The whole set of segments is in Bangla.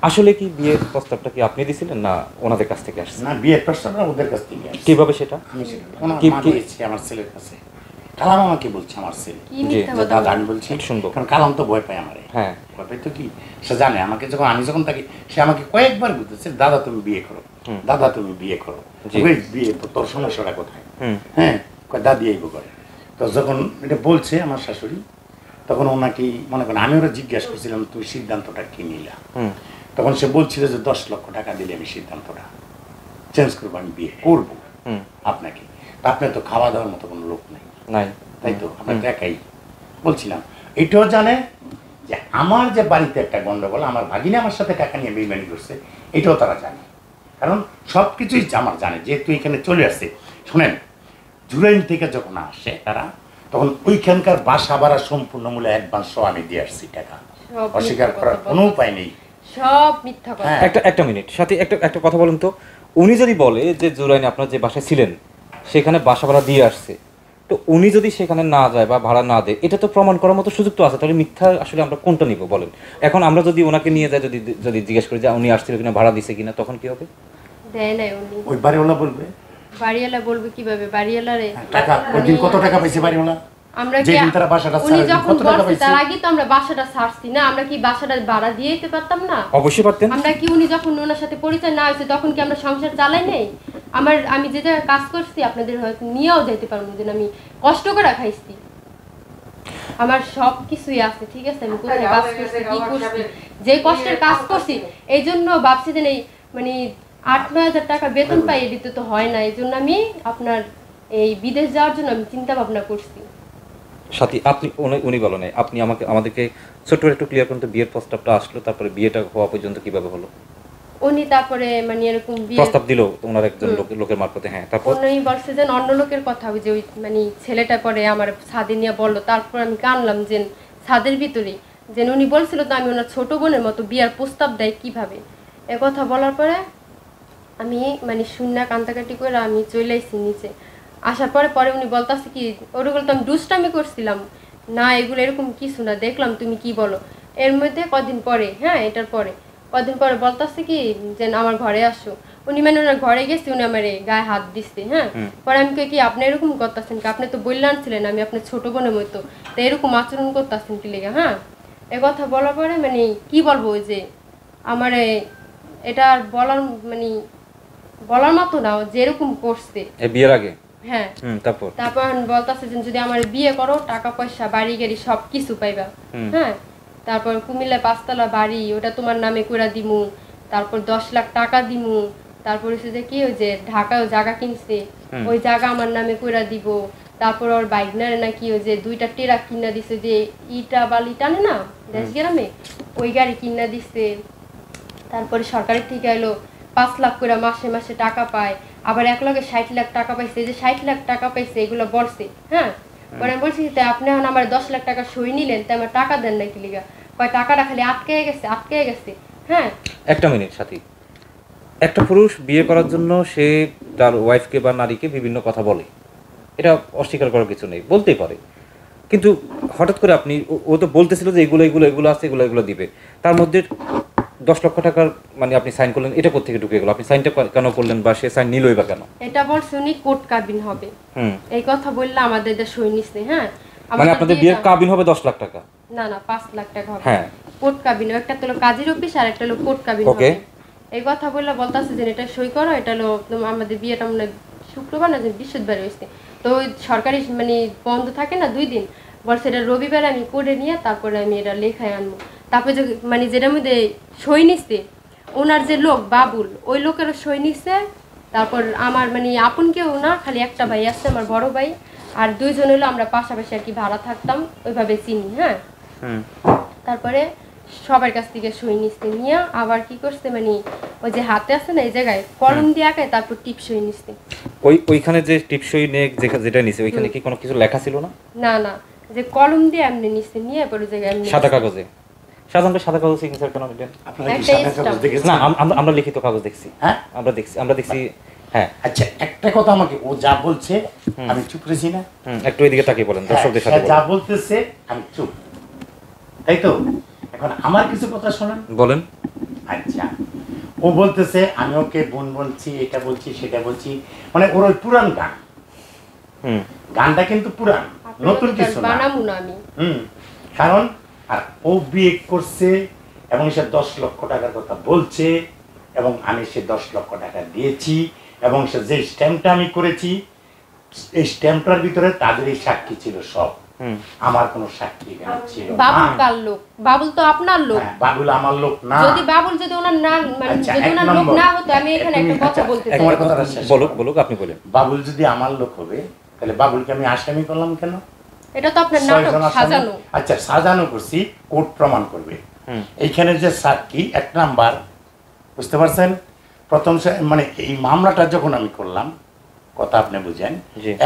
আসলে কি বিয়ের প্রস্তাবটা কি আপনি দিয়েছিলেন না ওনাদের কাছ থেকে আসছে? না, বিয়ের প্রস্তাবটা ওদের কাছ থেকে আসছে। কিভাবে সেটা? আমি সেটা ওনার মা দিয়েছে আমার ছেলের কাছে। কালাম আমাকে বলছে আমার ছেলে, দাদা আমি বলছি শুনবো, কারণ কালাম তো ভয় পায় আমারে। হ্যাঁ, ভয় পাই তো কি, সে জানে আমাকে যখন আমি যখন থাকি, সে আমাকে কয়েকবার বলতেছে দাদা তুমি বিয়ে করো, দাদা তুমি বিয়ে করো, বিয়ে তোর সমস্যাটা কোথায়? হ্যাঁ, দাদি এই করে। তো যখন এটা বলছে আমার শাশুড়ি, তখন ওনাকে মনে করেন আমি ওরা জিজ্ঞাসা করছিলাম তুই সিদ্ধান্তটা কি নিলা? তখন সে বলছিল যে 10 লক্ষ টাকা দিলে আমি সিদ্ধান্তটা চেঞ্জ করবো, আমি বিয়ে করবো আপনাকে। আপনার তো খাওয়া দাওয়ার মতো কোনো লোক নেই, তাই তো? আপনার তো একাই। বলছিলাম এটাও জানে যে আমার যে বাড়িতে একটা গন্ডগোল, আমার ভাগিনী আমার সাথে টাকা নিয়ে বেইমানি করছে, এটাও তারা জানে। কারণ সব কিছুই আমার জানে, যেহেতু এখানে চলে আসছে। শোনেন, জুরাইন থেকে যখন আসে তারা, তখন ওইখানকার বাসা ভাড়া সম্পূর্ণ মূল্য অ্যাডভান্স সহ আমি দিয়ে আসছি টাকা, অস্বীকার করার কোনো উপায় নেই। সব মিথ্যা কথা। একটা মিনিট সাথে একটা কথা বলুন তো, উনি যদি বলে যে জুরাইনে আপনার যে বাসায় ছিলেন সেখানে বাসা ভাড়া দিয়ে আসছে, তো উনি যদি সেখানে না যায় বা ভাড়া না দেয়, এটা তো প্রমাণ করার মতো সুযোগ তো আছে। তাহলে মিথ্যা আসলে আমরা কোনটা নিব বলেন? এখন আমরা যদি ওনাকে নিয়ে যাই, যদি জিজ্ঞেস করি যে উনি আসছিল কিনা, ভাড়া দিছে কিনা, তখন কি হবে? দেয় নাই উনি। ওই বাড়িওয়ালা বলবে। বাড়িওয়ালা বলবে কিভাবে? বাড়িওয়ালারে টাকা ওইদিন কত টাকা পাইছে বাড়িওয়ালা? আমরা কি উনি যখন বলছে তার আগে তো আমরা বাসাটা ছাড়ছি না, আমরা কি বাসাটা ভাড়া দিয়ে দিতে পারতাম না? অবশ্যই পারতেন। আমরা কি উনি যখন ওনার সাথে পরিচয় না হয়েছে তখন কি আমরা সংসার চালাই নাই? আমি যে জায়গায় কাজ করছি আপনাদের হয়তো নিয়েও যেতে পারবো, যে আমি কষ্ট করে খাইছি, আমার সব কিছুই আছে, ঠিক আছে? আমি কোথায় কাজ করছি, কি করছি, যে কষ্টের কাজ করছি, এই জন্য ভাবছি যে এই মানে 8-9 হাজার টাকা বেতন পাই, এদিতে তো হয় না। এই জন্য আমি আপনার এই বিদেশ যাওয়ার জন্য আমি চিন্তা ভাবনা করছি। সাথী, আপনি উনি বলো নাই, আপনি আমাদেরকে ছোট্ট একটু ক্লিয়ার করুন তো, বিয়ের প্রস্তাবটা আসলো, তারপরে বিয়েটা হওয়া পর্যন্ত কিভাবে হলো? উনি তারপরে মানে এরকম প্রস্তাব দিল ওনার একজন লোকের মারফতে, হ্যাঁ, তারপর উনি বলছে যে অন্য লোকের কথা, যে ওই মানে ছেলেটা পরে আমার ছাদে নিয়ে বললো, তারপর আমি কানলাম যে ছাদের ভিতরে যে উনি বলছিল তো আমি ওনার ছোট বোনের মতো, বিয়ার প্রস্তাব দেয় কিভাবে, এ কথা বলার পরে আমি মানে শূন্য কান্দাকাটি করে আমি চলে আসছি নিচে। আসার পরে উনি বলতেছে কি, ওগুলো তো আমি দুষ্টামি করছিলাম না, এগুলো এরকম কিছু না, দেখলাম তুমি কি বলো। এর মধ্যে কদিন পরে, হ্যাঁ এটার পরে কদিন পরে বলতেছে কি যে আমার ঘরে আসো। উনি মানে ওনার ঘরে গেছি, উনি আমার গায়ে হাত দিচ্ছে, হ্যাঁ। পরে আমি কি আপনি এরকম করতেছেন কি, আপনি তো বললেন ছিলেন আমি আপনার ছোট বোনের মতো, তো এরকম আচরণ করতেছেন কি লেগে, হ্যাঁ। এ কথা বলার পরে মানে কি বলবো, ওই যে আমার এটা আর বলার মতো না, যেরকম করছে বিয়ের আগে, হ্যাঁ। তারপর বলতেছে যে যদি আমার বিয়ে করো টাকা পয়সা বাড়ি গাড়ি সব কিছু পাইবা, হ্যাঁ। তারপর কুমিল্লায় 5 তলা বাড়ি, ওটা তোমার নামে কইরা দিমু, তারপর 10 লাখ টাকা দিমু, তারপর হচ্ছে যে কি ওই যে ঢাকায় জায়গা কিনছে, ওই জায়গা আমার নামে কইরা দিব। তারপর ওর বাইকনারে নাকি ওই যে 2টা ট্রাক কিনা দিছে, যে ইটা বালি টানে না দেশ গ্রামে, ওই গাড়ি কিনা দিছে। তারপরে সরকারের থেকে এলো 5 লাখ করে মাসে মাসে টাকা পায়, আবার এক লগে 60 লাখ টাকা পাইছে, যে 60 লাখ টাকা পাইছে এগুলো বলছে, হ্যাঁ। পরে আমি বলছি তাই আপনি এখন আমার 10 লাখ টাকা সই নিলেন, তাই আমার টাকা দেন নাকি লিগা? কয় টাকাটা খালি আটকে গেছে, হ্যাঁ। একটা মিনিট সাথী, একটা পুরুষ বিয়ে করার জন্য সে তার ওয়াইফকে বা নারীকে বিভিন্ন কথা বলে, এটা অস্বীকার করার কিছু নেই, বলতেই পারে। কিন্তু হঠাৎ করে আপনি, ও তো বলতেছিল যে এগুলো আছে, এগুলো দিবে, তার মধ্যে 10 লক্ষ টাকার মানে আপনি সাইন করলেন, এটা কোথা থেকে ঢুকে গেল? আপনি সাইনটা কেন করলেন, বা সে সাইন নিলই বা কেন? এটা বলছে উনি কোর্ট কাবিন হবে, এই কথা বললে আমাদের এটা সই নিছে, হ্যাঁ। মানে আপনাদের বিয়ের কাবিন হবে 10 লাখ টাকা? না 5 লাখ টাকা হবে, হ্যাঁ। কোর্ট কাবিন, একটা তো কাজীর অফিস আর একটা হলো কোর্ট কাবিন হবে। এই কথা বললে বলতাছে যে এটা সই করো, এটা হলো আমাদের বিয়েটা মানে শুক্রবার না বৃহস্পতিবার হয়েছে, তো ওই সরকারি মানে বন্ধ থাকে না 2 দিন, বলছে এটা রবিবার আমি করে নিয়ে তারপরে আমি এটা লেখায় আনবো। তারপরে যে মানে যেটার মধ্যে সই নিচ্ছে ওনার যে লোক বাবুল, ওই লোকেরও সই নিচ্ছে। তারপর আমার মানে আপন কেউ না, খালি একটা ভাই আছে আমার বড় ভাই, আর 2 জন হলো আমরা পাশাপাশি আর কি ভাড়া থাকতাম, ওইভাবে চিনি, হ্যাঁ। তারপরে সবার কাছ থেকে সই নিচ্ছে, নিয়ে আবার কি করছে মানে ওই যে হাতে আছে না এই জায়গায় কলম দিয়ে আঁকায়, তারপর টিপ সই নিচ্ছে। ওইখানে যে টিপ সই নিয়ে যেটা নিছে, ওইখানে কি কোনো কিছু লেখা ছিল না? না, যে কলম দিয়ে এমনি নিচ্ছে, নিয়ে পরে জায়গায় এমনি সাদা কাগজে। সাধারণত সাদা কাগজ সিগনেচার কেন নিলেন? আপনারা কি সাদা কাগজ দেখেছেন? না, আমরা লিখিত কাগজ দেখছি। হ্যাঁ, আমরা দেখছি। হ্যাঁ, আচ্ছা একটা কথা আমাকে ও যা বলছে আমি চুপ রেছি না, একটু এইদিকে তাকিয়ে বলেন, দর্শকদের সাথে যা বলতেছে আমি চুপ, তাই তো? এখন আমার কিছু কথা শুনেন, বলেন। আচ্ছা, ও বলতেছে আমি ওকে বোন বলছি, এটা বলছি, সেটা বলছি, মানে ওর ওই পুরান গান, গানটা কিন্তু পুরান, নতুন কিছু না। বানাবো না আমি। কারণ আর ও বিয়ে করছে এবং সে 10 লক্ষ টাকার কথা বলছে এবং আমি সে 10 লক্ষ টাকা দিয়েছি এবং সে যে স্ট্যাম্পটা আমি করেছি এই স্ট্যাম্পটার ভিতরে তাদেরই সাক্ষী ছিল সব, আমার কোনো সাক্ষী এখানে ছিল না। বাবুল কার লোক? বাবুল তো আপনার লোক। বাবুল আমার লোক না। যদি বাবুল যদি ওনার না মানে আচ্ছা, যদি এক ওনার লোক নম্বর, না হতো, আমি এখানে একটা কথা বলতে চাই। তোমার কথাটা শেষ করো। বলুক আপনি বলেন। বাবুল যদি আমার লোক হবে তাহলে বাবুলকে আমি আসামি করলাম কেন? এটা তো আপনার 6 নাটক, জন আসামি। সাজানো। আচ্ছা, সাজানো করছি, কোর্ট প্রমাণ করবে। এইখানে যে সাক্ষী 1 নাম্বার, বুঝতে পারছেন? প্রথম মানে এই মামলাটা যখন আমি করলাম, কথা আপনি বুঝেন,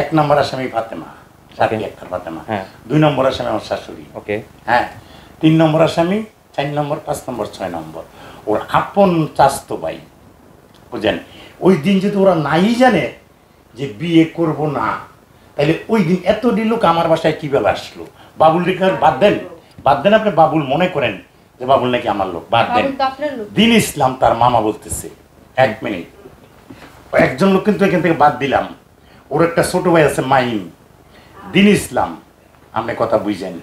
1 নাম্বার আসামি ফাতেমা, সাক্ষী একটা ফাতেমা, 2 নম্বর আসামি আমার শাশুড়ি, ওকে, হ্যাঁ, 3 নম্বর আসামি, 4 নম্বর, 5 নম্বর, 6 নম্বর ওর আপন চাস্তো ভাই, বুঝেন? ওই দিন যদি ওরা নাই জানে যে বিয়ে করব না, তাহলে ওই দিন এতটি লোক আমার বাসায় কিভাবে আসলো? বাবুল রেখার বাদ দেন, আপনি বাবুল মনে করেন যে বাবুল নাকি আমার লোক, বাদ দেন। দিন ইসলাম তার মামা বলতেছে, 1 মিনিট, একজন লোক কিন্তু এখান থেকে বাদ দিলাম, ওর একটা ছোট ভাই আছে মাইম, দিন ইসলাম, আপনি কথা বুঝেন,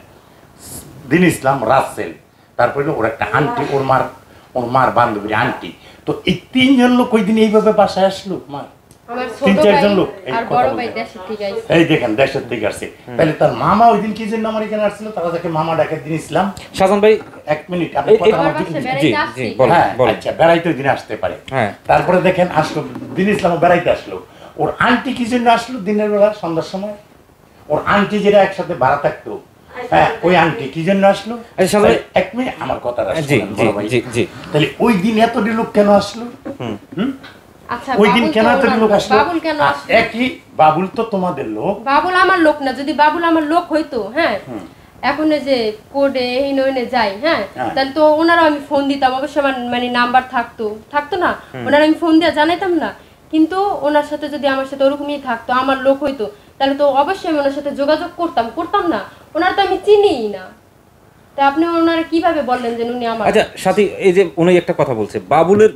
দিন ইসলাম, রাসেল, তারপরে ওর একটা আন্টি, ওর মার বান্ধবীর আন্টি। তো এই 3 জন লোক ওই দিন এইভাবে বাসায় আসলো, মা আমার ছোট ভাই আর বড় ভাই দেশে থেকে আইছে। এই দেখেন দেশের থেকে আসছে, তাহলে তার মামা ওই দিন কি জন্য আমার এখানে আসছিল? তারা যাকে মামা ডাকে দিন ইসলাম। শাহজাহান ভাই 1 মিনিট, আপনি কথা জি জি বলেন। আচ্ছা, বেড়াইতে ওই দিন আসতে পারে। তারপরে দেখেন আসলো দিন ইসলাম, বেড়াইতে আসলো, ওর আন্টি কি জন্য আসলো দিনের বেলা সন্ধ্যার সময়? ওর আন্টি যেটা একসাথে ভাড়া থাকতো, হ্যাঁ, ওই আন্টি কি জন্য আসলো? 1 মিনিট, আমার কথাটা তাহলে ওই দিন এতটি লোক কেন আসলো? আচ্ছা, ওই দিন কেন এতটি লোক আসলো? বাবুল কেন আসলো? একই, বাবুল তো তোমাদের লোক। বাবুল আমার লোক না। যদি বাবুল আমার লোক হইতো, হ্যাঁ, এখন যে কোডে এই নইনে যাই, হ্যাঁ, তাহলে তো ওনারা আমি ফোন দিতাম, অবশ্য আমার মানে নাম্বার থাকতো না, ওনারা আমি ফোন দিয়ে জানাইতাম না। কিন্তু ওনার সাথে যদি আমার সাথে ওরকমই থাকতো, আমার লোক হইতো, তাহলে তো অবশ্যই আমি ওনার সাথে যোগাযোগ করতাম না। ওনারা তো আমি চিনিই না, তা আপনি ওনারা কিভাবে বললেন যে উনি আমার? আচ্ছা সাথী, এই যে উনি একটা কথা বলছে,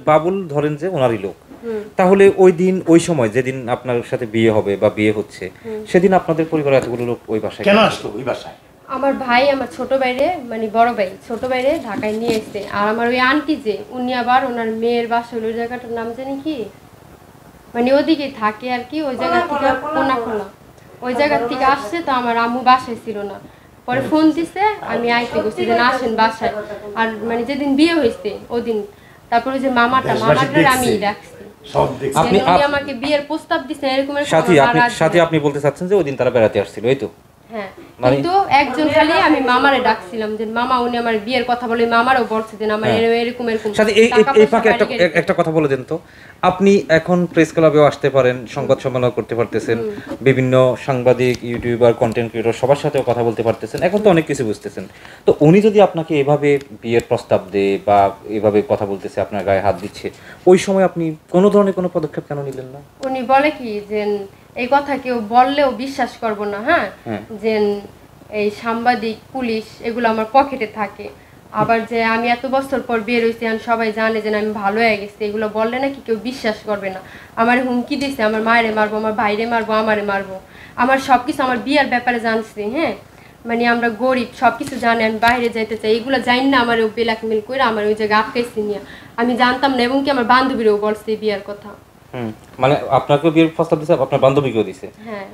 বাবুল ধরেন যে ওনারই লোক, তাহলে ওই দিন ওই সময় যেদিন আপনার সাথে বিয়ে হবে বা বিয়ে হচ্ছে, সেদিন আপনাদের পরিবারের এতগুলো লোক ওই বাসায় কেন আসলো? ওই বাসায় আমার ভাই, আমার ছোট ভাইরে, মানে বড় ভাই ছোট ভাইরে ঢাকায় নিয়ে এসছে। আর আমার ওই আন্টি যে, উনি আবার ওনার মেয়ের বাসা, ওই জায়গাটার নাম জানি কি, মানে ওদিকে থাকে আর কি, ওই জায়গা থেকে কোনা, ওই জায়গার থেকে আসছে। তো আমার আম্মু বাসায় ছিল না, পরে ফোন দিছে, আমি আইতে গেছি যে আসেন বাসায়। আর মানে যেদিন বিয়ে হয়েছে ওদিন, তারপরে যে মামাটার আমি ডাকছি, আপনি আমাকে বিয়ের প্রস্তাব দিছেন এরকম। সাথী আপনি বলতে চাচ্ছেন যে ওই দিন তারা বেড়াতে আসছিল, এই তো? হ্যাঁ, কিন্তু একজন খালি আমি মামারে ডাকছিলাম যে মামা, উনি আমার বিয়ের কথা বলে, মামারও বলছে যে আমার এরকম সাথী এই ফাঁকে একটা কথা বলে দেন তো, আপনি এখন প্রেস ক্লাবেও আসতে পারেন, সংবাদ সম্মেলন করতে পারতেছেন, বিভিন্ন সাংবাদিক, ইউটিউবার, কন্টেন্ট ক্রিয়েটর সবার সাথেও কথা বলতে পারতেছেন, এখন তো অনেক কিছু বুঝতেছেন। তো উনি যদি আপনাকে এভাবে বিয়ের প্রস্তাব দেয় বা এভাবে কথা বলতেছে, আপনার গায়ে হাত দিচ্ছে, ওই সময় আপনি কোনো ধরনের কোনো পদক্ষেপ কেন নিলেন না? উনি বলে কি যে এই কথা কেউ বললেও বিশ্বাস করব না, হ্যাঁ, যে এই সাংবাদিক, পুলিশ এগুলো আমার পকেটে থাকে। আবার যে আমি এত বছর পর বের হয়েছি, সবাই জানে যে আমি ভালো হয়ে গেছি, এগুলো বললে নাকি কেউ বিশ্বাস করবে না। আমার হুমকি দিছে, আমার মায়েরে মারবো, আমার ভাইরে মারবো, আমারে মারবো, আমার সবকিছু, আমার বিয়ার ব্যাপারে জানছি, হ্যাঁ, মানে আমরা গরিব, সবকিছু জানে, আমি বাইরে যাইতে চাই, এগুলো জানি না। আমার ও ব্ল্যাকমেল করে আমার ওই জায়গায় আটকাইছি নিয়ে, আমি জানতাম না, এবং কি আমার বান্ধবীরও বলছে বিয়ার কথা। মানে আপনাকেও বিয়ের প্রস্তাব দিছে, আপনার বান্ধবীকেও দিছে? হ্যাঁ।